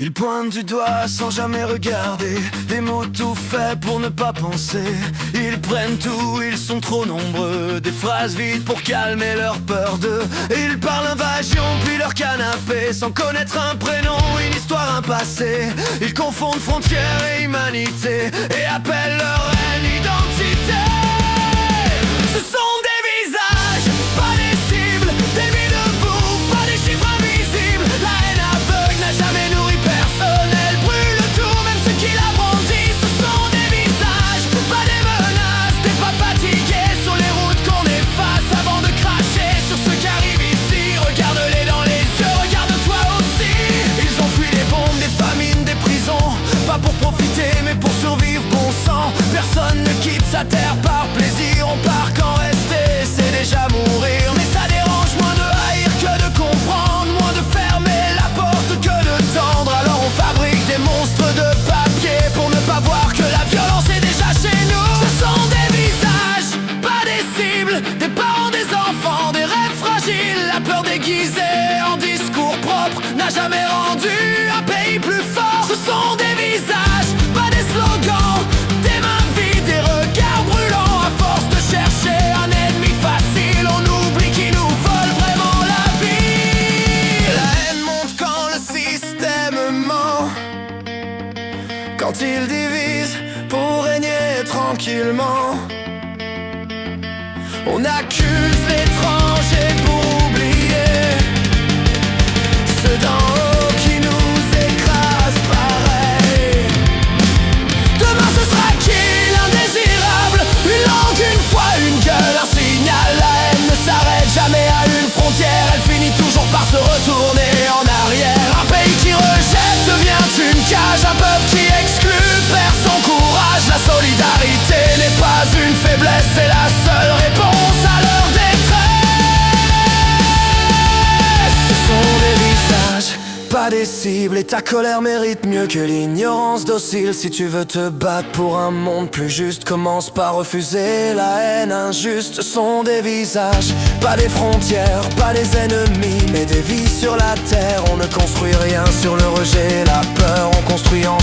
Ils pointent du doigt sans jamais regarder, des mots tout faits pour ne pas penser. Ils prennent tout, ils sont trop nombreux, des phrases vides pour calmer leur peur d'eux. Ils parlent invasion puis leur canapé, sans connaître un prénom, une histoire, un passé. Ils confondent frontières et humanité, et appellent leur haine identité. Ce sont des visages, pas des cibles, des vies debout, pas des chiffres invisibles. La haine aveugle n'a jamais nourri personne, elle brûle tout, même ceux qui la brandissent. Ce sont des visages, pas des menaces, des pas fatigués sur les routes qu'on efface avant de cracher sur ceux qui arrivent ici. Regarde-les dans les yeux, regarde-toi aussi. Ils ont fui des bombes, des famines, des prisons, pas pour profiter mais pour survivre, bon sang. Personne ne quitte sa terre par plaisir, on part qu'en rester, c'est déjà mourir. Mais ça dérange moins de haïr que de comprendre, moins de fermer la porte que de tendre. Alors on fabrique des monstres de papier pour ne pas voir que la violence est déjà chez nous. Ce sont des visages, pas des cibles, des parents, des enfants, des rêves fragiles. La peur déguisée en discours propre n'a jamais rendu un pays plus fort. Ce sont des visages, pas des slogans, des mains vides, des regards brûlants. À force de chercher un ennemi facile, on oublie qui nous vole vraiment la vie. La haine monte quand le système ment, quand il divise pour régner tranquillement. On accuse l'étranger pour oublier ceux d'en haut qui nous écrasent pareil. Demain ce sera qui l'indésirable? Une langue, une foi, une gueule, un signal. La haine ne s'arrête jamais à une frontière, elle finit toujours par se retourner en arrière. Un pays qui rejette devient une cage, un peuple qui exclut perd son courage. La solidarité n'est pas une faiblesse, c'est la seule réponse à leur détresse. Ce sont des visages, pas des cibles, et ta colère mérite mieux que l'ignorance docile. Si tu veux te battre pour un monde plus juste, commence par refuser la haine injuste. Ce sont des visages, pas des frontières, pas des ennemis, mais des vies sur la terre. On ne construit rien sur le rejet, la peur, on construit en